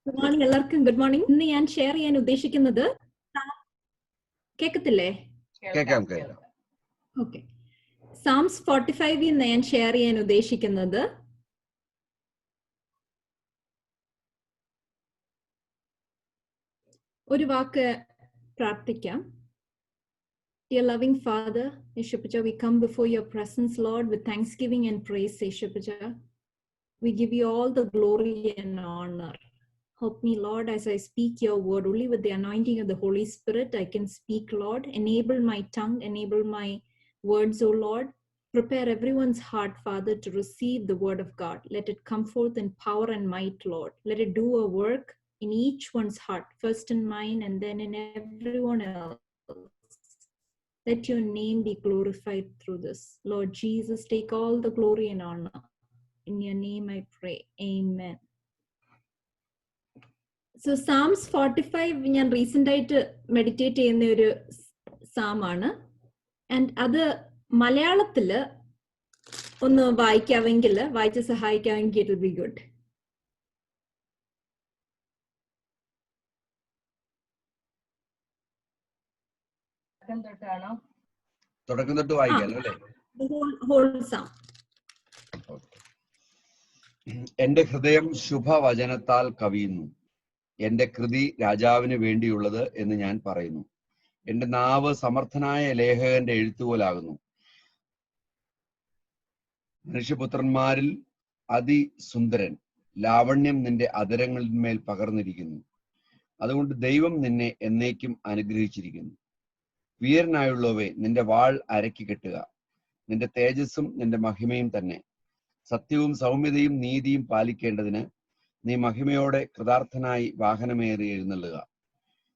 Good morning എല്ലാവർക്കും. Good morning. ഇന്ന് ഞാൻ ഷെയർ ചെയ്യാൻ ഉദ്ദേശിക്കുന്നത് കേൾക്കത്തില്ലേ? കേൾക്കാം. ഓക്കെ. സാംസ് 45 ഇന്ന് ഞാൻ ഷെയർ ചെയ്യാൻ ഉദ്ദേശിക്കുന്നത് ഒരു വാക്ക് പ്രാർത്ഥിക്കാം. Dear loving Father, Yeshupaja, we come before your presence, Lord, with thanksgiving and praise, Yeshupaja. We give you all the glory and honor. Help me, Lord, as I speak your word. Only with the anointing of the Holy Spirit I can speak, Lord. Enable my tongue, enable my words, O Lord. Prepare everyone's heart, Father, to receive the word of God. Let it come forth in power and might, Lord. Let it do a work in each one's heart, first in mine and then in everyone else. Let your name be glorified through this. Lord Jesus, take all the glory and honor. In your name I pray. Amen. So Psalms 45 ഞാൻ recent ആയിട്ട് meditate ചെയ്യുന്ന ഒരു സാമാണ്. And അത് മലയാളത്തില് ഒന്ന് വായിച്ച് സഹായിക്കാമെങ്കിൽ it will be good. തുടക്കം തൊട്ട് വായിക്കാലോ അല്ലേ? Whole psalm. എന്റെ ഹൃദയം ശുഭവചനത്താൽ കവിയുന്നു. എന്റെ കൃതി രാജാവിന് വേണ്ടിയുള്ളത് എന്ന് ഞാൻ പറയുന്നു. എന്റെ നാവ് സമർത്ഥനായ ലേഖകന്റെ എഴുത്തുപോലാകുന്നു. മനുഷ്യപുത്രന്മാരിൽ അതിസുന്ദരൻ, ലാവണ്യം നിന്റെ അധരങ്ങളിന്മേൽ പകർന്നിരിക്കുന്നു. അതുകൊണ്ട് ദൈവം നിന്നെ എന്നേക്കും അനുഗ്രഹിച്ചിരിക്കുന്നു. വീരനായുള്ളവേ, നിന്റെ വാൾ അരക്കി കെട്ടുക. നിന്റെ തേജസ്സും നിന്റെ മഹിമയും തന്നെ. സത്യവും സൗമ്യതയും നീതിയും പാലിക്കേണ്ടതിന് നീ മഹിമയോടെ കൃതാർത്ഥനായി വാഹനമേറി എഴുന്നള്ളുക.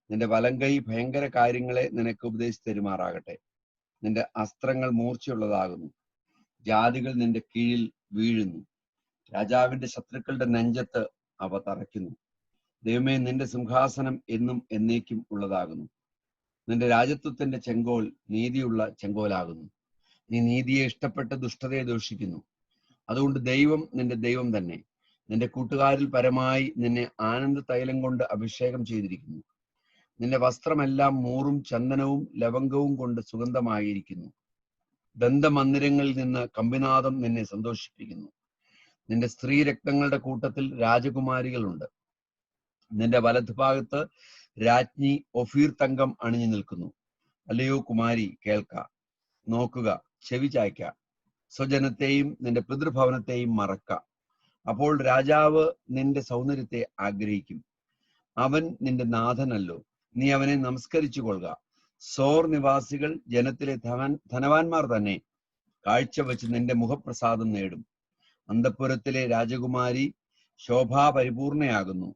നിന്റെ വലങ്കൈ ഭയങ്കര കാര്യങ്ങളെ നിനക്ക് ഉപദേശിച്ചു തരുമാറാകട്ടെ. നിന്റെ അസ്ത്രങ്ങൾ മൂർച്ചയുള്ളതാകുന്നു. ജാതികൾ നിന്റെ കീഴിൽ വീഴുന്നു. രാജാവിന്റെ ശത്രുക്കളുടെ നെഞ്ചത്ത് അവ തറയ്ക്കുന്നു. ദൈവമേ, നിന്റെ സിംഹാസനം എന്നും എന്നേക്കും ഉള്ളതാകുന്നു. നിന്റെ രാജത്വത്തിന്റെ ചെങ്കോൽ നീതിയുള്ള ചെങ്കോലാകുന്നു. നീ നീതിയെ ഇഷ്ടപ്പെട്ട് ദുഷ്ടതയെ ദൂഷിക്കുന്നു. അതുകൊണ്ട് ദൈവം നിന്റെ ദൈവം തന്നെ. നിന്റെ കൂട്ടുകാരിൽ പരമായി നിന്നെ ആനന്ദ തൈലം കൊണ്ട് അഭിഷേകം ചെയ്തിരിക്കുന്നു. നിന്റെ വസ്ത്രമെല്ലാം മൂറും ചന്ദനവും ലവംഗവും കൊണ്ട് സുഗന്ധമായിരിക്കുന്നു. ദന്തമന്ദിരങ്ങളിൽ നിന്ന് കമ്പിനാദം നിന്നെ സന്തോഷിപ്പിക്കുന്നു. നിന്റെ സ്ത്രീ രക്തങ്ങളുടെ കൂട്ടത്തിൽ രാജകുമാരികളുണ്ട്. നിന്റെ വലതുഭാഗത്ത് രാജ്ഞി ഒഫീർ തങ്കം അണിഞ്ഞു നിൽക്കുന്നു. അല്ലയോ കുമാരി, കേൾക്ക, നോക്കുക, ചെവി ചായ്ക്ക. സ്വജനത്തെയും നിന്റെ പിതൃഭവനത്തെയും മറക്ക. അപ്പോൾ രാജാവ് നിന്റെ സൗന്ദര്യത്തെ ആഗ്രഹിക്കും. അവൻ നിന്റെ നാഥനല്ലോ, നീ അവനെ നമസ്കരിച്ചു കൊള്ളുക. സോർ നിവാസികൾ, ജനത്തിലെ ധനവാന്മാർ തന്നെ കാഴ്ചവെച്ച് നിന്റെ മുഖപ്രസാദം നേടും. അന്തഃപുരത്തിലെ രാജകുമാരി ശോഭാപരിപൂർണയാകുന്നു.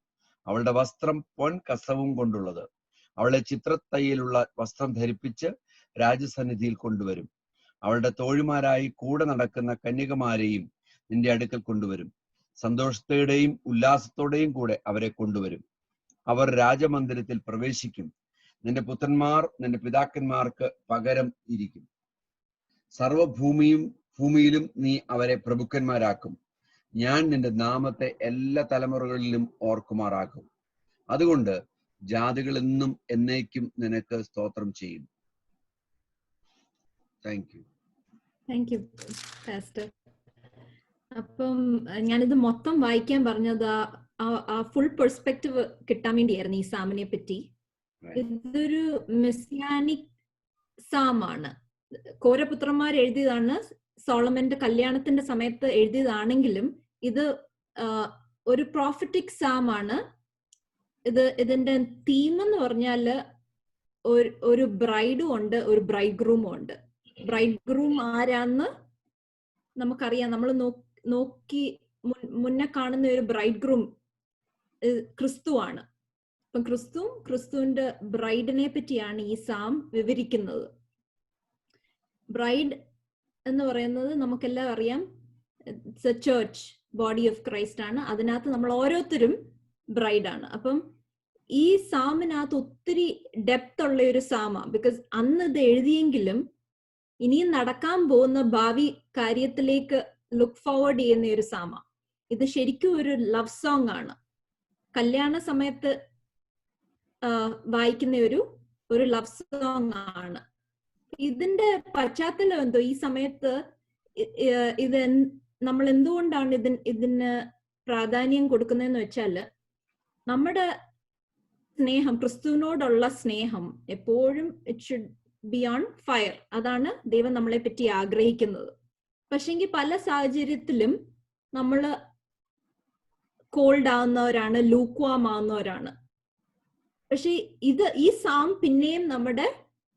അവളുടെ വസ്ത്രം പൊൻ കസവും കൊണ്ടുള്ളത്. അവളെ ചിത്രത്തയ്യലുള്ള വസ്ത്രം ധരിപ്പിച്ച് രാജസന്നിധിയിൽ കൊണ്ടുവരും. അവളുടെ തോഴിമാരായി കൂടെ നടക്കുന്ന കന്യകമാരെയും നിന്റെ അടുക്കൽ കൊണ്ടുവരും. സന്തോഷത്തോടെയും ഉല്ലാസത്തോടെയും കൂടെ അവരെ കൊണ്ടുവരും. അവർ രാജമന്ദിരത്തിൽ പ്രവേശിക്കും. നിന്റെ നിന്റെ പിതാക്കന്മാർക്ക് പകരം ഇരിക്കും. ഭൂമിയിലും നീ അവരെ പ്രഭുക്കന്മാരാക്കും. ഞാൻ നിന്റെ നാമത്തെ എല്ലാ തലമുറകളിലും ഓർക്കുമാറാക്കും. അതുകൊണ്ട് ജാതികൾ എന്നും എന്നേക്കും നിനക്ക് സ്തോത്രം ചെയ്യും. Thank you pastor. അപ്പം ഞാനിത് മൊത്തം വായിക്കാൻ പറഞ്ഞത് ആ ഫുൾ പെർസ്പെക്റ്റീവ് കിട്ടാൻ വേണ്ടിയായിരുന്നു ഈ സാമിനെ പറ്റി. ഇതൊരു മെസ്സിയാനിക് സാമാണ്. കോരപുത്രന്മാർ എഴുതിയതാണ്. സോളമന്റെ കല്യാണത്തിന്റെ സമയത്ത് എഴുതിയതാണെങ്കിലും ഇത് ഒരു പ്രോഫറ്റിക് സാമാണ്. ഇതിന്റെ തീം എന്ന് പറഞ്ഞാല് ഒരു ബ്രൈഡും ഉണ്ട്, ഒരു ബ്രൈഡ് ഗ്രൂമും ഉണ്ട്. ബ്രൈഡ് ഗ്രൂം ആരാന്ന് നമുക്കറിയാം. നമ്മൾ നോക്കി മുന്നേ കാണുന്ന ഒരു ബ്രൈഡ് ഗ്രൂം ക്രിസ്തുവാണ്. അപ്പം ക്രിസ്തുവിന്റെ ബ്രൈഡിനെ പറ്റിയാണ് ഈ സാം വിവരിക്കുന്നത്. ബ്രൈഡ് എന്ന് പറയുന്നത് നമുക്കെല്ലാം അറിയാം, ചർച്ച്, ബോഡി ഓഫ് ക്രൈസ്റ്റ് ആണ്. അതിനകത്ത് നമ്മൾ ഓരോരുത്തരും ബ്രൈഡാണ്. അപ്പം ഈ സാമിനകത്ത് ഒത്തിരി ഡെപ്ത് ഉള്ള ഒരു സാമാ. ബിക്കോസ് അന്ന് ഇത് എഴുതിയെങ്കിലും ഇനിയും നടക്കാൻ പോകുന്ന ഭാവി കാര്യത്തിലേക്ക് ലുക്ക് ഫോർവേഡ് ചെയ്യുന്ന ഒരു സാമ. ഇത് ശരിക്കും ഒരു ലവ് സോങ് ആണ്. കല്യാണ സമയത്ത് വായിക്കുന്ന ഒരു ലവ് സോങ് ആണ്. ഇതിന്റെ പശ്ചാത്തലം എന്തോ, ഈ സമയത്ത് ഇത് നമ്മൾ എന്തുകൊണ്ടാണ് ഇതിന് പ്രാധാന്യം കൊടുക്കുന്നതെന്ന് വെച്ചാല്, നമ്മുടെ സ്നേഹം, ക്രിസ്തുവിനോടുള്ള സ്നേഹം എപ്പോഴും it should be on fire. അതാണ് ദൈവം നമ്മളെ പറ്റി ആഗ്രഹിക്കുന്നത്. പക്ഷെങ്കിൽ പല സാഹചര്യത്തിലും നമ്മള് കോൾഡ് ആവുന്നവരാണ്, ലൂക്വാം ആവുന്നവരാണ്. പക്ഷെ ഈ സാം പിന്നെയും നമ്മുടെ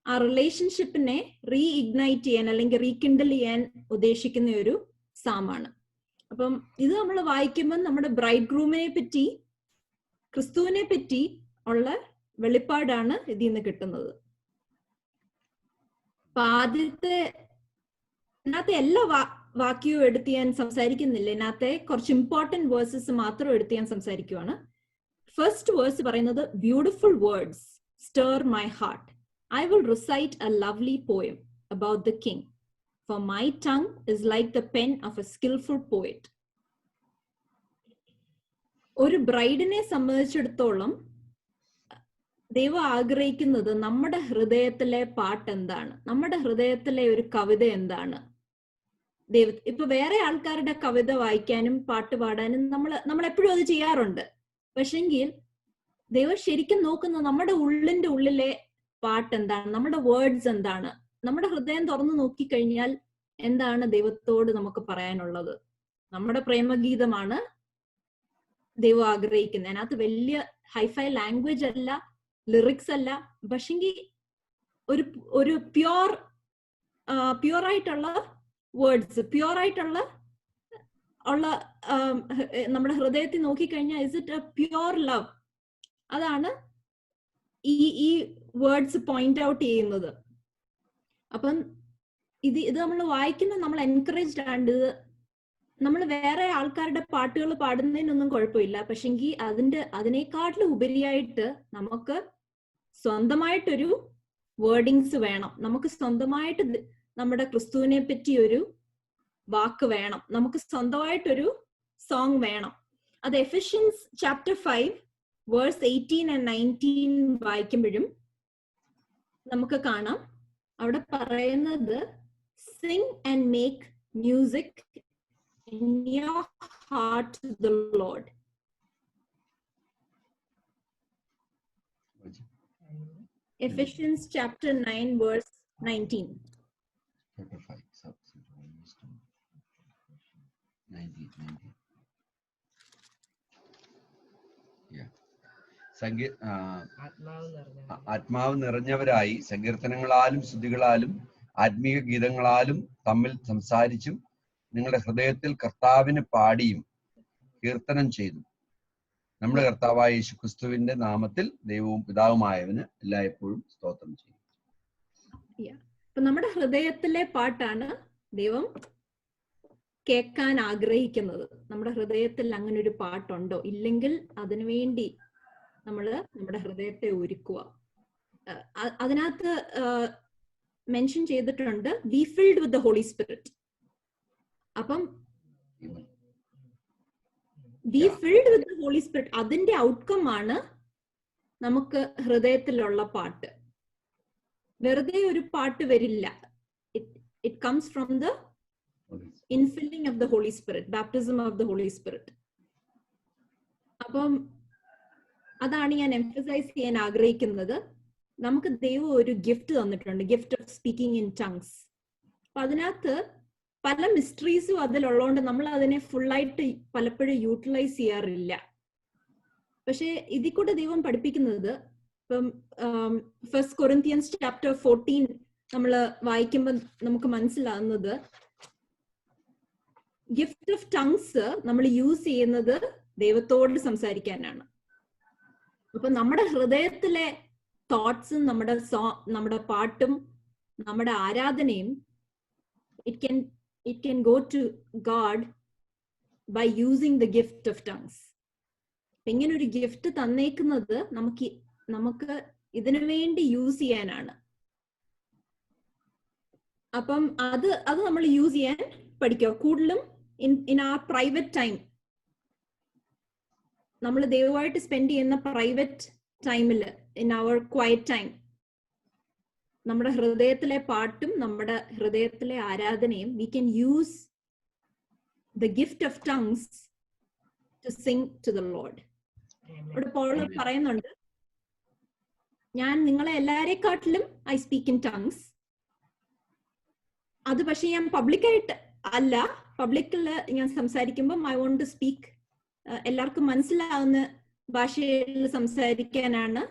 ആ റിലേഷൻഷിപ്പിനെ റീഇഗ്നൈറ്റ് ചെയ്യാൻ അല്ലെങ്കിൽ റീകിൻഡിൽ ചെയ്യാൻ ഉദ്ദേശിക്കുന്ന ഒരു സാമാണ്. അപ്പം ഇത് നമ്മൾ വായിക്കുമ്പോൾ നമ്മുടെ ബ്രൈഡ് ഗ്രൂമിനെ പറ്റി, ക്രിസ്തുവിനെ പറ്റി ഉള്ള വെളിപ്പാടാണ് ഇതിൽ നിന്ന് കിട്ടുന്നത്. അപ്പൊ ഇതിനകത്തെ എല്ലാ വാക്യവും എടുത്ത് ഞാൻ സംസാരിക്കുന്നില്ല. ഇതിനകത്തെ കുറച്ച് ഇമ്പോർട്ടന്റ് വേഴ്സസ് മാത്രം എടുത്ത് ഞാൻ സംസാരിക്കുവാണ്. ഫസ്റ്റ് വേഴ്സ് പറയുന്നത്, beautiful words stir my heart. I will recite a lovely poem about the king, for my tongue is like the pen of a skillful poet. ഒരു ബ്രൈഡിനെ സംബന്ധിച്ചിടത്തോളം ദൈവം ആഗ്രഹിക്കുന്നത് നമ്മുടെ ഹൃദയത്തിലെ പാട്ട് എന്താണ്, നമ്മുടെ ഹൃദയത്തിലെ ഒരു കവിത എന്താണ്. ഇപ്പൊ വേറെ ആൾക്കാരുടെ കവിത വായിക്കാനും പാട്ട് പാടാനും നമ്മൾ എപ്പോഴും അത് ചെയ്യാറുണ്ട്. പക്ഷെങ്കിൽ ദൈവം ശരിക്കും നോക്കുന്നത് നമ്മുടെ ഉള്ളിലെ പാട്ട് എന്താണ്, നമ്മുടെ വേർഡ്സ് എന്താണ്. നമ്മുടെ ഹൃദയം തുറന്നു നോക്കിക്കഴിഞ്ഞാൽ എന്താണ് ദൈവത്തോട് നമുക്ക് പറയാനുള്ളത്. നമ്മുടെ പ്രേമഗീതമാണ് ദൈവം ആഗ്രഹിക്കുന്നത്. അതിനകത്ത് വലിയ ഹൈഫൈ ലാംഗ്വേജ് അല്ല, ലിറിക്സ് അല്ല, പക്ഷെങ്കിൽ ഒരു പ്യുവറായിട്ടുള്ള വേർഡ്സ്, പ്യുവറായിട്ടുള്ള നമ്മുടെ ഹൃദയത്തിൽ നോക്കിക്കഴിഞ്ഞാൽ is it A pure love. അതാണ് ഈ വേർഡ്സ് പോയിന്റ് ഔട്ട് ചെയ്യുന്നത്. അപ്പം ഇത് നമ്മൾ വായിക്കുമ്പോൾ നമ്മൾ എൻകറേജ്ഡ് ആണ്. നമ്മൾ വേറെ ആൾക്കാരുടെ പാട്ടുകൾ പാടുന്നതിനൊന്നും കുഴപ്പമില്ല. പക്ഷെങ്കിൽ അതിനേക്കാട്ടിലും ഉപരിയായിട്ട് നമുക്ക് സ്വന്തമായിട്ടൊരു വേർഡിങ്സ് വേണം. നമുക്ക് സ്വന്തമായിട്ട് നമ്മുടെ ക്രിസ്തുവിനെ പറ്റി ഒരു വാക്ക് വേണം. നമുക്ക് സ്വന്തമായിട്ടൊരു സോങ് വേണം. അത് എഫിഷ്യൻസ് ചാപ്റ്റർ 5 വേഴ്സ് 18 and 19 വായിക്കുമ്പോഴും നമുക്ക് കാണാം. അവിടെ പറയുന്നത്, Singh and make music in your heart to the Lord. Ephesians chapter 9 verse 19. Chapter 5 19. Yeah. ആത്മാവ് നിറഞ്ഞവരായി സങ്കീർത്തനങ്ങളാലും സ്തുതികളാലും ആത്മീയ ഗീതങ്ങളാലും തമ്മിൽ സംസാരിച്ചും നിങ്ങളുടെ ഹൃദയത്തിൽ കർത്താവിന് പാടിയും കീർത്തനം ചെയ്തു നമ്മുടെ കർത്താവായ യേശുക്രിസ്തുവിന്റെ നാമത്തിൽ ദൈവവും പിതാവുമായവന് എല്ലായ്പ്പോഴും സ്തോത്രം ചെയ്യും. നമ്മുടെ ഹൃദയത്തിലെ പാട്ടാണ് ദൈവം കേൾക്കാൻ ആഗ്രഹിക്കുന്നത്. നമ്മുടെ ഹൃദയത്തിൽ അങ്ങനെ ഒരു പാട്ടുണ്ടോ? ഇല്ലെങ്കിൽ അതിനുവേണ്ടി നമ്മുടെ ഹൃദയത്തെ ഒരുക്കുക. അതിനകത്ത് മെൻഷൻ ചെയ്തിട്ടുണ്ട്, be filled with the Holy Spirit. അപ്പം be filled with the Holy Spirit, അതിന്റെ ഔട്ട്കം ആണ് നമുക്ക് ഹൃദയത്തിലുള്ള പാട്ട്. വെറുതെ ഒരു പാട്ട് വരില്ല. It comes from the infilling of the Holy Spirit, baptism of the Holy Spirit. അപ്പം അതാണ് ഞാൻ എംഫസൈസ് ചെയ്യാൻ ആഗ്രഹിക്കുന്നത്. നമുക്ക് ദൈവം ഒരു ഗിഫ്റ്റ് തന്നിട്ടുണ്ട്, gift of speaking in tongues. അപ്പൊ അതിനകത്ത് പല മിസ്റ്ററീസും അതിലുള്ളതുകൊണ്ട് നമ്മൾ അതിനെ ഫുള്ളായിട്ട് പലപ്പോഴും യൂട്ടിലൈസ് ചെയ്യാറില്ല. പക്ഷെ ഇതിൽ കൂടെ ദൈവം പഠിപ്പിക്കുന്നത്, ഇപ്പം 1 Corinthians chapter 14 നമ്മൾ വായിക്കുമ്പോൾ നമുക്ക് മനസ്സിലാകുന്നത്, ഗിഫ്റ്റ് ഓഫ് ടങ്സ് നമ്മൾ യൂസ് ചെയ്യുന്നത് ദൈവത്തോട് സംസാരിക്കാനാണ്. അപ്പൊ നമ്മുടെ ഹൃദയത്തിലെ തോട്ട്സും നമ്മുടെ പാട്ടും നമ്മുടെ ആരാധനയും it can go to God by using the gift of tongues. ഇങ്ങനെ ഒരു ഗിഫ്റ്റ് തന്നേക്കുന്നത് നമുക്ക് ഇതിനു വേണ്ടി യൂസ് ചെയ്യാനാണ്. അപ്പം അത് നമ്മൾ യൂസ് ചെയ്യാൻ പഠിക്കുക. കൂടുതലും ഇൻ ആ പ്രൈവറ്റ് ടൈം നമ്മൾ ദൈവമായിട്ട് സ്പെൻഡ് ചെയ്യുന്ന പ്രൈവറ്റ് ടൈമിൽ, ഇൻ അവർ ക്വയറ്റ് ടൈം, നമ്മുടെ ഹൃദയത്തിലെ പാട്ടും നമ്മുടെ ഹൃദയത്തിലെ ആരാധനയും we can use the gift of tongues to sing to the Lord. ഇവിടെ പോൾ പറയുന്നുണ്ട്, ഞാൻ നിങ്ങളെ എല്ലാരെക്കാട്ടിലും ഐ സ്പീക്ക് ഇൻ ടങ്സ്. അത് പക്ഷെ ഞാൻ പബ്ലിക്കായിട്ട് അല്ല, പബ്ലിക്കിൽ ഞാൻ സംസാരിക്കുമ്പോൾ ഐ വോണ്ട് ടു സ്പീക്ക്, എല്ലാവർക്കും മനസ്സിലാവുന്ന ഭാഷയിൽ സംസാരിക്കാനാണ്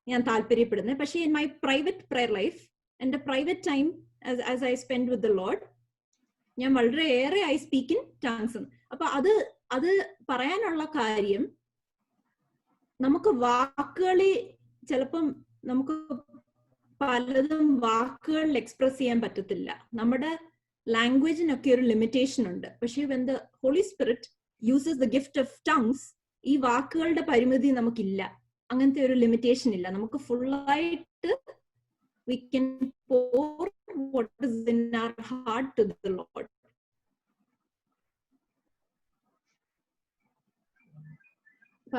ഞാൻ താല്പര്യപ്പെടുന്നത്. പക്ഷെ in my private prayer life, എൻ്റെ private time as I spend with the Lord, ഞാൻ വളരെയേറെ ഐ സ്പീക്ക് ഇൻ ടങ്സ്. അപ്പൊ അത് പറയാനുള്ള കാര്യം, നമുക്ക് വാക്കുകളിൽ ചിലപ്പം നമുക്ക് പലതും വാക്കുകളിൽ എക്സ്പ്രസ് ചെയ്യാൻ പറ്റത്തില്ല. നമ്മുടെ ലാംഗ്വേജിനൊക്കെ ഒരു ലിമിറ്റേഷൻ ഉണ്ട്. പക്ഷെ when the Holy Spirit uses the gift of tongues, ഈ വാക്കുകളുടെ പരിമിതി നമുക്കില്ല, അങ്ങനത്തെ ഒരു ലിമിറ്റേഷൻ ഇല്ല. നമുക്ക് ഫുള്ളായിട്ട് we can pour what is in our heart to the Lord.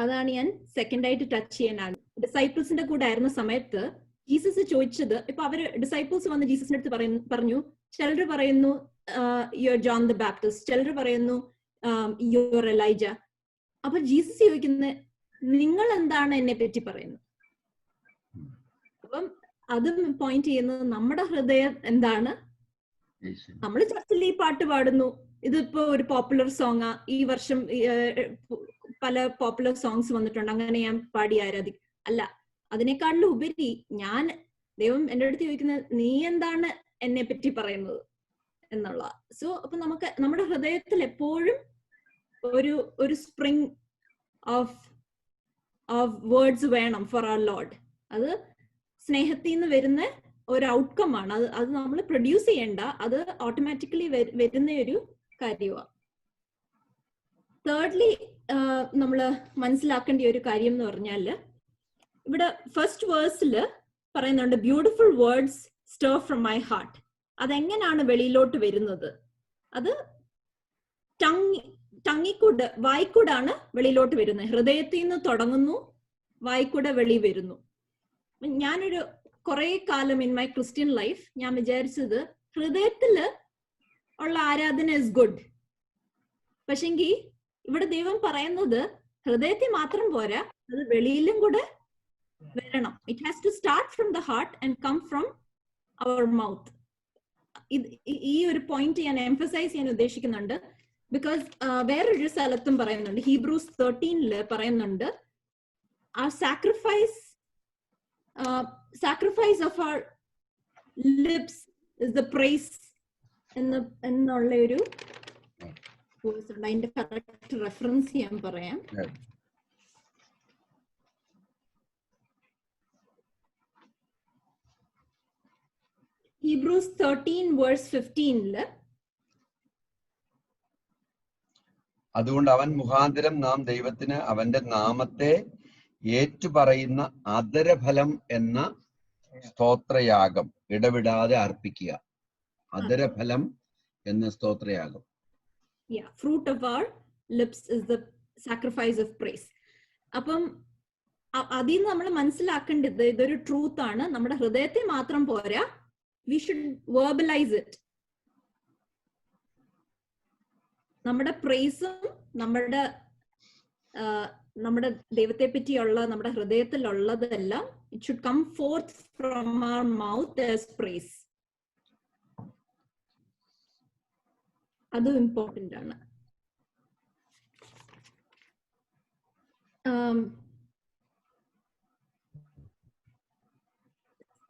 അതാണ് ഞാൻ സെക്കൻഡ് ആയിട്ട് ടച്ച് ചെയ്യാനാണ്. ഡിസൈപ്പിൾസിന്റെ കൂടെ ആയിരുന്ന സമയത്ത് ജീസസ് ചോദിച്ചത്, ഇപ്പൊ അവര് ഡിസൈപ്പിൾസ് വന്ന് ജീസസിന്റെ അടുത്ത് പറഞ്ഞു, ചിലർ പറയുന്നു you are John the Baptist, ചിലർ പറയുന്നു യു ആർ എലൈജ. അപ്പൊ ജീസസ് ചോദിക്കുന്നത്, നിങ്ങൾ എന്താണ് എന്നെ പറ്റി പറയുന്നത്? അപ്പം അതും പോയിന്റ് ചെയ്യുന്നത് നമ്മുടെ ഹൃദയം എന്താണ്. നമ്മൾ ചർച്ചിൽ ഈ പാട്ട് പാടുന്നു, ഇതിപ്പോ ഒരു പോപ്പുലർ സോങ്ങാ, ഈ വർഷം പല പോപ്പുലർ സോങ്സ് വന്നിട്ടുണ്ട്, അങ്ങനെ ഞാൻ പാടി ആരാധിക്കും. അല്ല, അതിനേക്കാളിലും ഉപരി ഞാൻ, ദൈവം എൻ്റെ അടുത്ത് ചോദിക്കുന്നത്, നീ എന്താണ് എന്നെ പറ്റി പറയുന്നത് എന്നുള്ള. സോ അപ്പൊ നമുക്ക് നമ്മുടെ ഹൃദയത്തിൽ എപ്പോഴും ഒരു സ്പ്രിങ് ഓഫ് വേർഡ്സ് വേണം ഫോർ അവർ ലോർഡ്. അത് സ്നേഹത്തിൽ നിന്ന് വരുന്ന ഒരു ഔട്ട്കം ആണ്. അത് നമ്മൾ പ്രൊഡ്യൂസ് ചെയ്യേണ്ട, അത് ഓട്ടോമാറ്റിക്കലി വരുന്ന ഒരു കാര്യമാണ്. തേർഡ്ലി നമ്മൾ മനസ്സിലാക്കേണ്ട ഒരു കാര്യം എന്ന് പറഞ്ഞാല്, ഇവിടെ ഫസ്റ്റ് വേഴ്സിൽ പറയുന്നുണ്ട്, beautiful words stir from my heart. അതെങ്ങനെയാണ് വെളിയിലോട്ട് വരുന്നത്? അത് ടങ്ങിക്കൂടെ, വായിക്കൂടാണ് വെളിയിലോട്ട് വരുന്നത്. ഹൃദയത്തിൽ നിന്ന് തുടങ്ങുന്നു, വായിക്കൂടെ വെളി വരുന്നു. ഞാനൊരു കുറെ കാലം ഇൻ മൈ ക്രിസ്ത്യൻ ലൈഫ് ഞാൻ വിചാരിച്ചത് ഹൃദയത്തില് ഉള്ള ആരാധന ഇസ് ഗുഡ്. പക്ഷെങ്കിൽ ഇവിടെ ദൈവം പറയുന്നത് ഹൃദയത്തിൽ മാത്രം പോരാ, അത് വെളിയിലും കൂടെ വരണം. It has to start from the heart and come from our mouth. ഈ ഒരു പോയിന്റ് ഞാൻ എംഫസൈസ് ചെയ്യാൻ ഉദ്ദേശിക്കുന്നുണ്ട്. ബിക്കോസ് വേറൊരു സ്ഥലത്തും പറയുന്നുണ്ട്, ഹീബ്രൂസ് 13 പറയുന്നുണ്ട്, ആ sacrifice of our lips is the praise എന്നുള്ള ഒരു വേഴ്സ് ഉണ്ട്. അതിന്റെ കറക്റ്റ് റെഫറൻസ് ഞാൻ പറയാം. ഹീബ്രൂസ് 13:15 അതുകൊണ്ട് അവൻ മുഖാന്തരം നാം ദൈവത്തിന് അവന്റെ നാമത്തെ ഏറ്റുപറയുന്ന അധരഫലം എന്ന സ്തോത്രയാഗം ഇടവിടാതെ അർപ്പിക്കുക. അധരഫലം എന്ന സ്തോത്രയാഗം. fruit of our lips is the sacrifice of praise. അപ്പം അതിൽ നിന്ന് നമ്മൾ മനസ്സിലാക്കേണ്ടത് ഇതൊരു ട്രൂത്ത് ആണ്. നമ്മുടെ ഹൃദയത്തിൽ മാത്രം പോരാ, we should verbalize it. നമ്മുടെ പ്രൈസും നമ്മുടെ ദൈവത്തെ പറ്റിയുള്ള നമ്മുടെ ഹൃദയത്തിലുള്ളതെല്ലാം it should come forth from our mouth as praise. അതും ഇമ്പോർട്ടന്റ് ആണ്.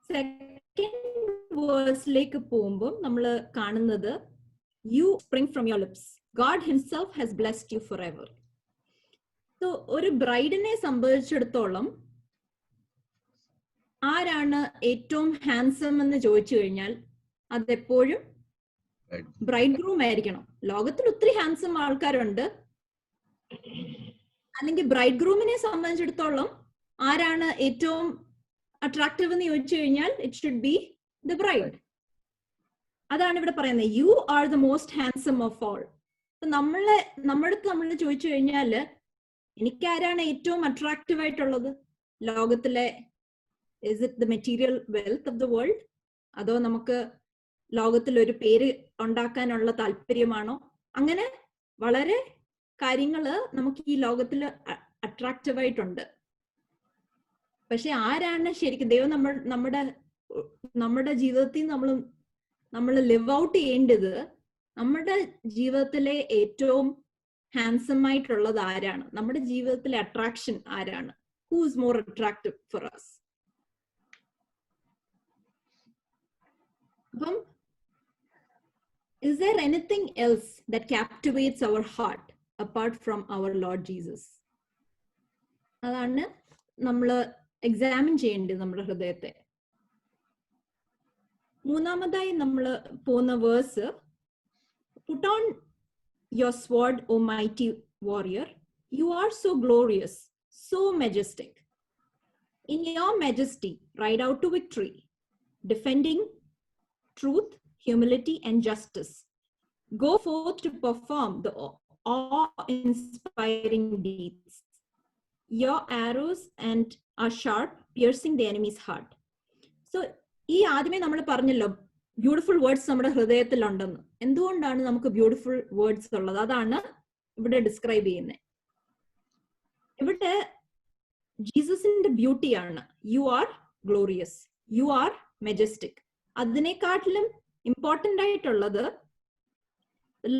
സെക്കൻഡ് വേഴ്സിലേക്ക് പോകുമ്പോൾ നമ്മൾ കാണുന്നത്, you spring from your lips, God himself has blessed you for ever. So ഒരു ബ്രൈഡിനെ സംബന്ധിച്ചിടത്തോളം ആരാണ് ഏറ്റവും ഹാൻസം എന്ന് ചോദിച്ചു കഴിഞ്ഞാൽ അതെപ്പോഴും ബ്രൈഡ് ഗ്രൂം ആയിരിക്കണം. ലോകത്തിൽ ഒത്തിരി ഹാൻസം ആൾക്കാരുണ്ട്. അല്ലെങ്കിൽ ബ്രൈഡ് ഗ്രൂമിനെ സംബന്ധിച്ചിടത്തോളം ആരാണ് ഏറ്റവും അട്രാക്റ്റീവ് എന്ന് ചോദിച്ചു കഴിഞ്ഞാൽ it should be the bride. അതാണ് ഇവിടെ പറയുന്നത്, you are the most handsome of all. നമ്മളടുത്ത് നമ്മൾ ചോദിച്ചു കഴിഞ്ഞാല് എനിക്ക് ആരാണ് ഏറ്റവും അട്രാക്റ്റീവ് ആയിട്ടുള്ളത് ലോകത്തിലെ? Is it the material wealth of the world, അതോ നമുക്ക് ലോകത്തിൽ ഒരു പേര് ഉണ്ടാക്കാനുള്ള താല്പര്യമാണോ? അങ്ങനെ വളരെ കാര്യങ്ങള് നമുക്ക് ഈ ലോകത്തിൽ അട്രാക്റ്റീവ് ആയിട്ടുണ്ട്. പക്ഷെ ആരാണ് ശരിക്കും ദൈവം നമ്മുടെ ജീവിതത്തിൽ നമ്മൾ ലിവ് ഔട്ട് ചെയ്യേണ്ടത്? നമ്മുടെ ജീവിതത്തിലെ ഏറ്റവും ഹാൻസം ആയിട്ടുള്ളത് ആരാണ്? നമ്മുടെ ജീവിതത്തിലെ അട്രാക്ഷൻ ആരാണ്? Who is more attractive for us? അപ്പം is there anything else that captivates our heart apart from our Lord Jesus? അതാണ് നമ്മൾ എക്സാമിൻ ചെയ്യേണ്ടത് നമ്മുടെ ഹൃദയത്തെ. മൂന്നാമതായി നമ്മൾ പോകുന്ന verse, put on your sword, O mighty warrior, you are so glorious, so majestic. In your majesty ride out to victory, defending truth, humility and justice. Go forth to perform the awe-inspiring deeds. Your arrows and are sharp, piercing the enemy's heart. So ഈ ആദ്യമേ നമ്മൾ പറഞ്ഞല്ലോ beautiful words നമ്മുടെ ഹൃദയത്തിൽ ഉണ്ടെന്ന്. എന്തുകൊണ്ടാണ് നമുക്ക് beautiful words ഉള്ളത്? അതാണ് ഇവിടെ ഡിസ്ക്രൈബ് ചെയ്യുന്നത്. ഇവിടെ ജീസസിന്റെ ബ്യൂട്ടിയാണ് you are glorious, you are majestic. അതിനെക്കാട്ടിലും ഇമ്പോർട്ടൻ്റ് ആയിട്ടുള്ളത്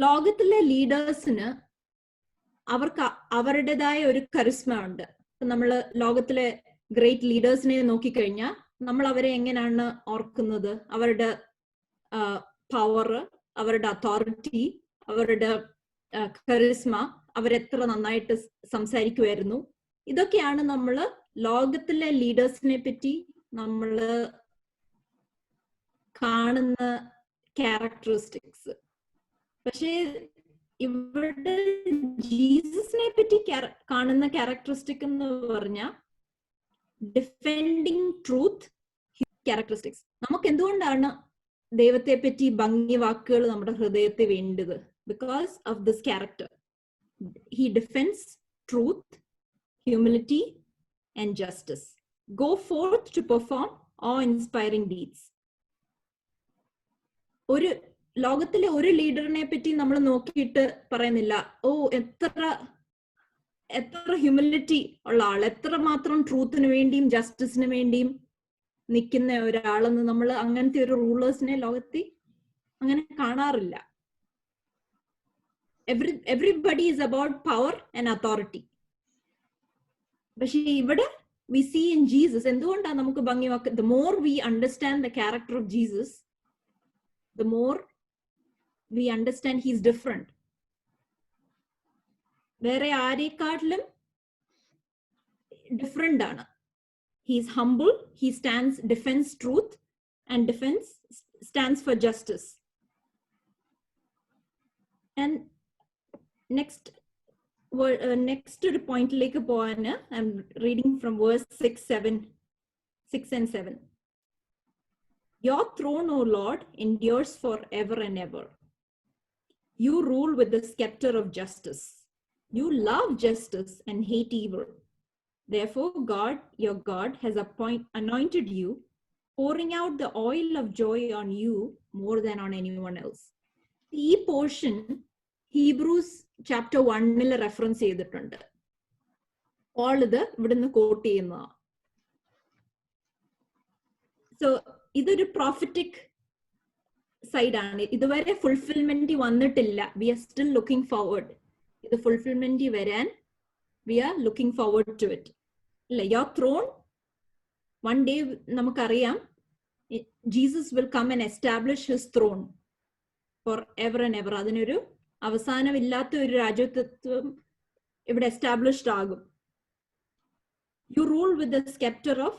ലോകത്തിലെ ലീഡേഴ്സിന് അവർക്ക് അവരുടേതായ ഒരു കരിസ്മ ഉണ്ട്. നമ്മൾ ലോകത്തിലെ ഗ്രേറ്റ് ലീഡേഴ്സിനെ നോക്കിക്കഴിഞ്ഞാൽ നമ്മൾ അവരെ എങ്ങനെയാണ് ഓർക്കുന്നത്? അവരുടെ പവർ, അവരുടെ അതോറിറ്റി, അവരുടെ കരിസ്മ, അവരെത്ര നന്നായിട്ട് സംസാരിക്കുമായിരുന്നു. ഇതൊക്കെയാണ് നമ്മൾ ലോകത്തിലെ ലീഡേഴ്സിനെ പറ്റി നമ്മൾ കാണുന്ന ക്യാരക്ടറിസ്റ്റിക്സ്. പക്ഷേ ഇവിടെ ജീസസിനെ പറ്റി കാണുന്ന ക്യാരക്ടറിസ്റ്റിക് എന്ന് പറഞ്ഞാൽ ഡിഫെൻഡിങ് ട്രൂത്ത്, ക്യാരക്ടറിസ്റ്റിക്സ്. നമുക്ക് എന്തുകൊണ്ടാണ് ദൈവത്തെ പറ്റി ഭംഗി വാക്കുകൾ നമ്മുടെ ഹൃദയത്തിൽ വേണ്ടത്? Because of this character. He defends truth, humility and justice. Go forth to perform awe-inspiring deeds. ഒരു ലോകത്തിലെ ഒരു ലീഡറിനെ പറ്റി നമ്മൾ നോക്കിയിട്ട് പറയുന്നില്ല, ഓ എത്ര ഹ്യൂമിലിറ്റി ഉള്ള ആൾ, എത്ര മാത്രം ട്രൂത്തിന് വേണ്ടിയും ജസ്റ്റിസിന് വേണ്ടിയും നിൽക്കുന്ന ഒരാളെന്ന് നമ്മൾ അങ്ങനത്തെ ഒരു റൂളേഴ്സിനെ ലോകത്തിൽ അങ്ങനെ കാണാറില്ല. Everybody is about power and authority. പക്ഷെ ഇവിടെ we see in Jesus, എന്തുകൊണ്ടാണ് നമുക്ക് ഭംഗി വാക്ക്? The more we understand the character of Jesus, the more we understand he's different. വേറെ ആരെക്കാട്ടിലും ഡിഫറെന്റ് ആണ്. He is humble, he defends truth and stands for justice. And next ഒരു പോയിന്റിലേക്ക് പോവാൻ I'm reading from verse 6 and 7. Your throne, O Lord, endures forever and ever. You rule with the scepter of justice. You love justice and hate evil. Therefore, God, your God, has anointed you, pouring out the oil of joy on you more than on anyone else. ഈ portion Hebrews chapter 1 reference ചെയ്തിട്ടുണ്ട്. Paul ഇത് ഇവിടുന്ന് coat ചെയ്യുന്നതാണ്. So ഇതൊരു prophetic സൈഡാണ്. ഇതുവരെ fulfilment വന്നിട്ടില്ല. We are still looking forward. ഇത് ഫുൾഫിൽമെന്റ് വരാൻ we are looking forward to it. Your throne, one day നമുക്കറിയാം Jesus will come and establish his throne forever and ever. അതിനൊരു അവസാനമില്ലാത്ത ഒരു രാജ്യത്വം ഇവിടെ എസ്റ്റാബ്ലിഷ്ഡ് ആകും. You rule with the scepter of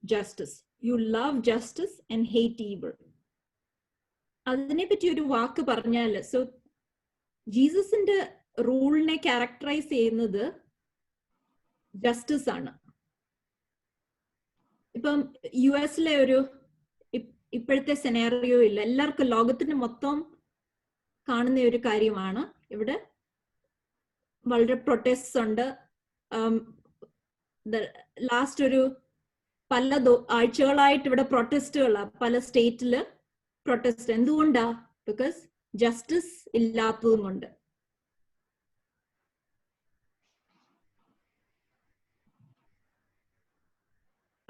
justice. You love justice and hate evil. അതിനെ പറ്റി ഒരു വാക്ക് പറഞ്ഞാൽ, സോ ജീസസിന്റെ റൂളിനെ ക്യാരക്ടറൈസ് ചെയ്യുന്നത് ജസ്റ്റിസ് ആണ്. ഇപ്പം US ഒരു ഇപ്പോഴത്തെ സെനാറിയോ ഇല്ല, എല്ലാവർക്കും ലോകത്തിന് മൊത്തം കാണുന്ന ഒരു കാര്യമാണ്. ഇവിടെ വളരെ പ്രൊട്ടസ്റ്റ് ഉണ്ട്, ലാസ്റ്റ് ഒരു പല ആഴ്ചകളായിട്ട് ഇവിടെ പ്രൊട്ടസ്റ്റുകളാ, പല സ്റ്റേറ്റില് പ്രൊട്ടസ്റ്റ്. എന്തുകൊണ്ടാ? ബിക്കോസ് ജസ്റ്റിസ് ഇല്ലാത്തതും കൊണ്ട്.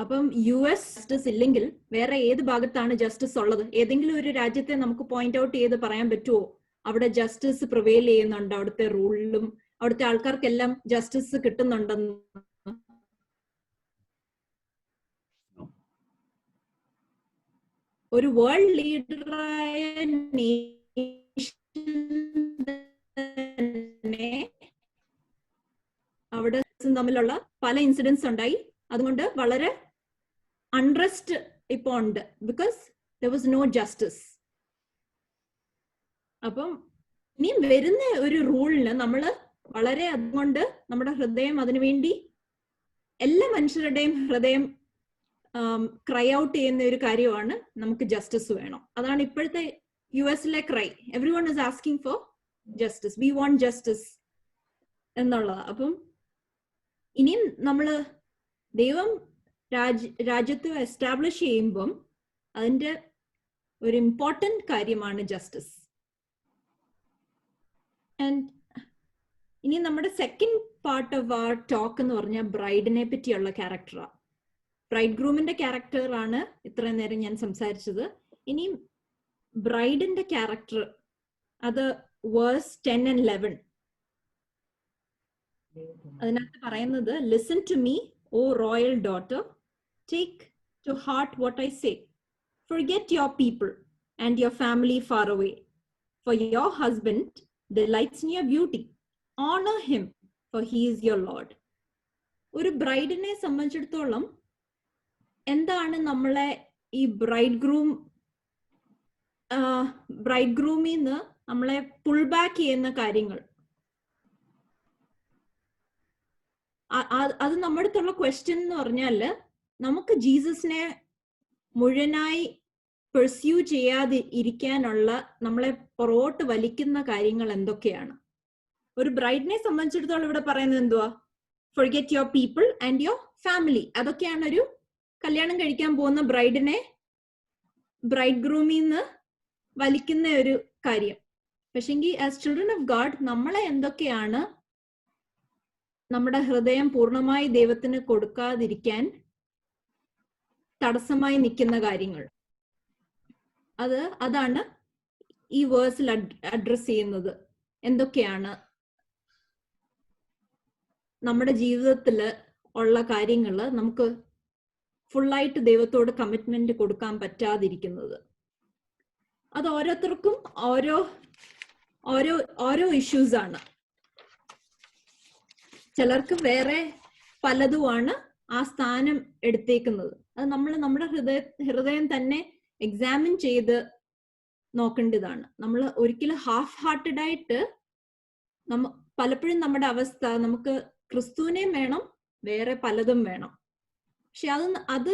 അപ്പം US ജസ്റ്റിസ് ഇല്ലെങ്കിൽ വേറെ ഏത് ഭാഗത്താണ് ജസ്റ്റിസ് ഉള്ളത്? ഏതെങ്കിലും ഒരു രാജ്യത്തെ നമുക്ക് പോയിന്റ് ഔട്ട് ചെയ്ത് പറയാൻ പറ്റുമോ അവിടെ ജസ്റ്റിസ് പ്രിവെയിൽ ചെയ്യുന്നുണ്ട്, അവിടുത്തെ റൂളിലും അവിടുത്തെ ആൾക്കാർക്കെല്ലാം ജസ്റ്റിസ് കിട്ടുന്നുണ്ടെന്ന്? ഒരു വേൾഡ് ലീഡറായ അവിടെ തമ്മിലുള്ള പല ഇൻസിഡൻസ് ഉണ്ടായി. അതുകൊണ്ട് വളരെ അൺറെസ്റ്റ് ഇപ്പൊ ഉണ്ട്, because there was no justice. അപ്പം ഇനി വരുന്ന ഒരു റൂളിന് നമ്മള് വളരെ അതുകൊണ്ട് നമ്മുടെ ഹൃദയം അതിനുവേണ്ടി, എല്ലാ മനുഷ്യരുടെയും ഹൃദയം ക്രൈ ഔട്ട് ചെയ്യുന്ന ഒരു കാര്യമാണ് നമുക്ക് ജസ്റ്റിസ് വേണം. അതാണ് ഇപ്പോഴത്തെ US-ലെ cry. Every one is asking for justice. We want justice എന്നുള്ളത്. അപ്പം ഇനിയും നമ്മള് ദൈവം രാജ്യത്ത് എസ്റ്റാബ്ലിഷ് ചെയ്യുമ്പം അതിന്റെ ഒരു ഇമ്പോർട്ടന്റ് കാര്യമാണ് ജസ്റ്റിസ്. ആൻഡ് ഇനി നമ്മുടെ second part of our talk എന്ന് പറഞ്ഞാൽ ബ്രൈഡിനെ പറ്റിയുള്ള ക്യാരക്ടറാണ്. ബ്രൈഡ് ഗ്രൂമിന്റെ ക്യാരക്ടറാണ് ഇത്രയും നേരം ഞാൻ സംസാരിച്ചത്. ഇനി ബ്രൈഡിന്റെ ക്യാരക്ടർ, അത് വേഴ്സ് 10 and 11. അതിനകത്ത് പറയുന്നത്, listen to me O royal daughter, take to heart what I say, forget your people and your family far away, for your husband delights in your beauty. Honor him, for he is your Lord. ഒരു ബ്രൈഡിനെ സംബന്ധിച്ചിടത്തോളം എന്താണ് നമ്മളെ ഈ bride ഗ്രൂമിന്ന് നമ്മളെ pull back ചെയ്യുന്ന കാര്യങ്ങൾ? അത് നമ്മുടെ അടുത്തുള്ള ക്വസ്റ്റ്യൻ എന്ന് പറഞ്ഞാല്, നമുക്ക് ജീസസിനെ മുഴുവനായി പെർസ്യൂ ചെയ്യാതെ ഇരിക്കാനുള്ള നമ്മളെ പുറകോട്ട് വലിക്കുന്ന കാര്യങ്ങൾ എന്തൊക്കെയാണ്? ഒരു ബ്രൈഡിനെ സംബന്ധിച്ചിടത്തോളം ഇവിടെ പറയുന്നത് എന്തുവാ? forget your people and your family. അതൊക്കെയാണ് ഒരു കല്യാണം കഴിക്കാൻ പോകുന്ന ബ്രൈഡിനെ ബ്രൈഡ് ഗ്രൂമിന്ന് വലിക്കുന്ന ഒരു കാര്യം. പക്ഷെങ്കിൽ ആസ് ചിൽഡ്രൻ ഓഫ് ഗാഡ് നമ്മളെ എന്തൊക്കെയാണ് നമ്മുടെ ഹൃദയം പൂർണ്ണമായി ദൈവത്തിന് കൊടുക്കാതിരിക്കാൻ തടസ്സമായി നിൽക്കുന്ന കാര്യങ്ങൾ? അതാണ് ഈ വേഴ്സിൽ അഡ്രസ് ചെയ്യുന്നത്. എന്തൊക്കെയാണ് നമ്മുടെ ജീവിതത്തിൽ ഉള്ള കാര്യങ്ങൾ നമുക്ക് ഫുള്ളായിട്ട് ദൈവത്തോട് കമ്മിറ്റ്മെന്റ് കൊടുക്കാൻ പറ്റാതിരിക്കുന്നത്? അത് ഓരോരുത്തർക്കും ഓരോ ഓരോ ഓരോ ഇഷ്യൂസ് ആണ്. ചിലർക്ക് വേറെ പലതുമാണ് ആ സ്ഥാനം എടുത്തേക്കുന്നത്. അത് നമ്മൾ നമ്മുടെ ഹൃദയം തന്നെ എക്സാമിൻ ചെയ്ത് നോക്കേണ്ടതാണ്. നമ്മൾ ഒരിക്കലും ഹാഫ് ഹാർട്ടഡ് ആയിട്ട് പലപ്പോഴും നമ്മുടെ അവസ്ഥ, നമുക്ക് ക്രിസ്തുവിനെയും വേണം, വേറെ പലതും വേണം. പക്ഷെ അത്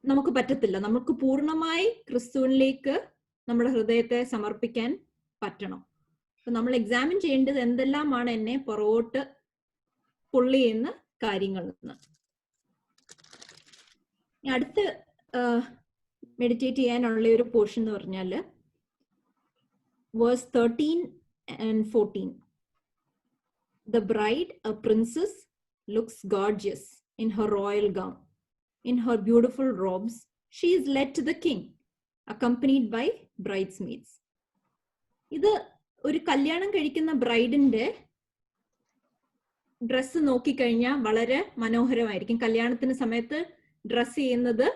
നമുക്ക് പറ്റത്തില്ല. നമുക്ക് പൂർണ്ണമായി ക്രിസ്തുവിലേക്ക് നമ്മുടെ ഹൃദയത്തെ സമർപ്പിക്കാൻ പറ്റണം. അപ്പൊ നമ്മൾ എക്സാമിൻ ചെയ്യേണ്ടത് എന്തെല്ലാമാണ് എന്നെ പുറകോട്ട് പുള്ളി ചെയ്യുന്ന കാര്യങ്ങൾ എന്ന്. അടുത്ത് മെഡിറ്റേറ്റ് ചെയ്യാനുള്ള ഒരു പോർഷൻ എന്ന് പറഞ്ഞാല് verse 13 and 14. The bride, a princess, looks gorgeous in her royal gown. In her beautiful robes, she is led to the king, accompanied by bridesmaids. ഇത് ഒരു കല്യാണം കഴിക്കുന്ന ബ്രൈഡിന്റെ ഡ്രസ്സ് നോക്കിക്കഴിഞ്ഞാൽ വളരെ മനോഹരമായിരിക്കും. കല്യാണത്തിന് സമയത്ത് ഡ്രസ് ചെയ്യുന്നത്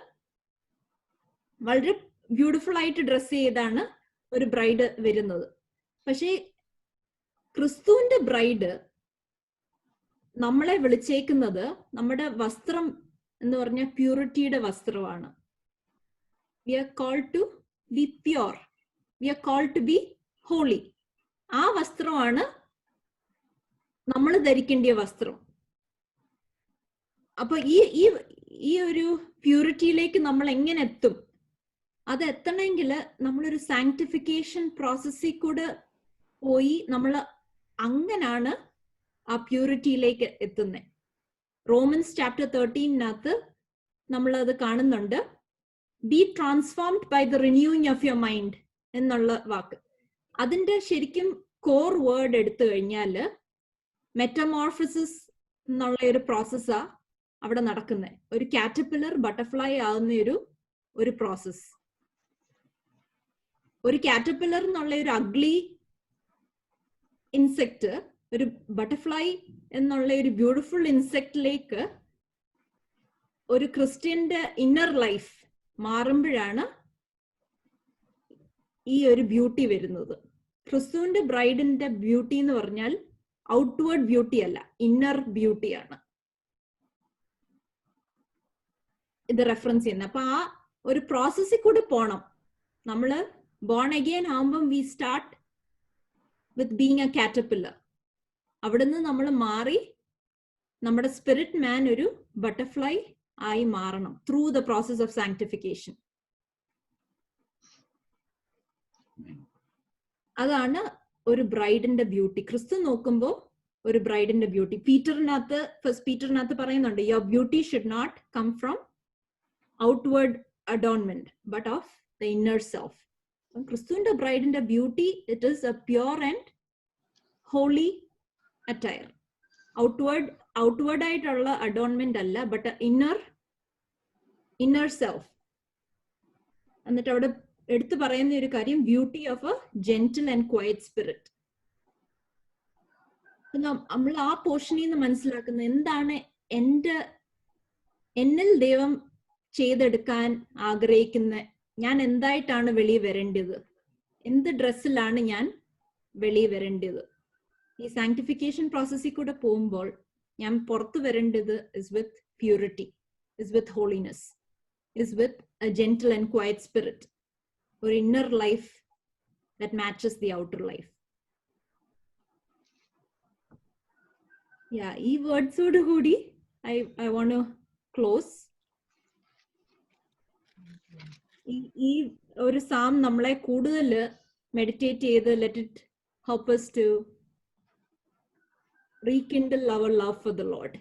വളരെ ബ്യൂട്ടിഫുൾ ആയിട്ട് ഡ്രസ് ചെയ്താണ് ഒരു ബ്രൈഡ് വരുന്നത്. പക്ഷേ ക്രിസ്തുവിന്റെ ബ്രൈഡ് നമ്മളെ വിളിച്ചേക്കുന്നത്, നമ്മുടെ വസ്ത്രം എന്ന് പറഞ്ഞ പ്യൂരിറ്റിയുടെ വസ്ത്രമാണ്. We are called to be pure, we are called to be holy. ആ വസ്ത്രമാണ് നമ്മൾ ധരിക്കേണ്ട വസ്ത്രം. അപ്പൊ ഈ ഒരു പ്യൂരിറ്റിയിലേക്ക് നമ്മൾ എങ്ങനെ എത്തും? അത് എത്തണമെങ്കിൽ നമ്മളൊരു സാങ്ക്ടിഫിക്കേഷൻ പ്രോസസ്സിൽ കൂടെ പോയി നമ്മൾ അങ്ങനാണ് ആ പ്യൂരിറ്റിയിലേക്ക് എത്തുന്നത്. റോമൻസ് ചാപ്റ്റർ 13 നമ്മൾ അത് കാണുന്നുണ്ട്. Be transformed by the renewing of your mind എന്നുള്ള വാക്ക്. അതിന്റെ ശരിക്കും കോർ വേർഡ് എടുത്തു കഴിഞ്ഞാല് മെറ്റമോർഫസിസ് എന്നുള്ള ഒരു പ്രോസസ്സാ അവിടെ നടക്കുന്നത്. ഒരു കാറ്റർപില്ലർ ബട്ടർഫ്ലൈ ആവുന്ന ഒരു പ്രോസസ്. ഒരു കാറ്റർപില്ലർ എന്നുള്ള ഒരു അഗ്ലി ഇൻസെക്ട് ഒരു ബട്ടർഫ്ലൈ എന്നുള്ള ഒരു ബ്യൂട്ടിഫുൾ ഇൻസെക്റ്റിലേക്ക് ഒരു ക്രിസ്ത്യന്റെ ഇന്നർ ലൈഫ് മാറുമ്പോഴാണ് ഈ ഒരു ബ്യൂട്ടി വരുന്നത്. ക്രിസ്തുവിന്റെ ബ്രൈഡിന്റെ ബ്യൂട്ടി എന്ന് പറഞ്ഞാൽ ഔട്ട്വേർഡ് ബ്യൂട്ടി അല്ല, ഇന്നർ ബ്യൂട്ടിയാണ് ഇത് റെഫറൻസ് ചെയ്യുന്നത്. അപ്പൊ ആ ഒരു പ്രോസസ്സിൽ കൂടെ പോണം. നമ്മള് ബോൺ അഗെയിൻ ആവുമ്പം we start with being A caterpillar. അവിടുന്ന് നമ്മൾ മാറി നമ്മുടെ സ്പിരിറ്റ് മാൻ ഒരു ബട്ടർഫ്ലൈ ആയി മാറണം through the process of sanctification. അതാണ് ഒരു ബ്രൈഡിന്റെ ബ്യൂട്ടി. ക്രിസ്തു നോക്കുമ്പോൾ ഒരു ബ്രൈഡിന്റെ ബ്യൂട്ടി. ഫസ്റ്റ് പീറ്ററിനകത്ത് പറയുന്നുണ്ട്, your beauty should not come from outward adornment but of the inner self. ക്രിസ്തുവിന്റെ ബ്രൈഡിന്റെ beauty, it is a pure and holy attire. Outward ആയിട്ടുള്ള അഡോൺമെന്റ് അല്ല, ബട്ട് ഇന്നർ സെൽഫ്. എന്നിട്ട് അവിടെ എടുത്തു പറയുന്ന ഒരു കാര്യം, beauty of a gentle and quiet spirit. നമ്മൾ ആ പോർഷനിൽ നിന്ന് മനസ്സിലാക്കുന്ന എന്താണ് എന്നിൽ ദൈവം ചെയ്തെടുക്കാൻ ആഗ്രഹിക്കുന്ന, ഞാൻ എന്തായിട്ടാണ് വെളിയിൽ വരേണ്ടത്, എന്ത് ഡ്രസ്സിലാണ് ഞാൻ വെളിയിൽ വരേണ്ടത്. ഈ സാങ്ക്ടിഫിക്കേഷൻ പ്രോസസ്സിൽ കൂടെ പോകുമ്പോൾ ഞാൻ പുറത്തു വരേണ്ടത് is with purity, is with holiness, is with a gentle and quiet spirit. ഒരു inner life that matches the outer life. ഈ വേർഡ്സോട് കൂടി I want to close. ഈ ഒരു സാം നമ്മളെ കൂടുതൽ മെഡിറ്റേറ്റ് ചെയ്ത് let it help us to rekindle our love for the Lord.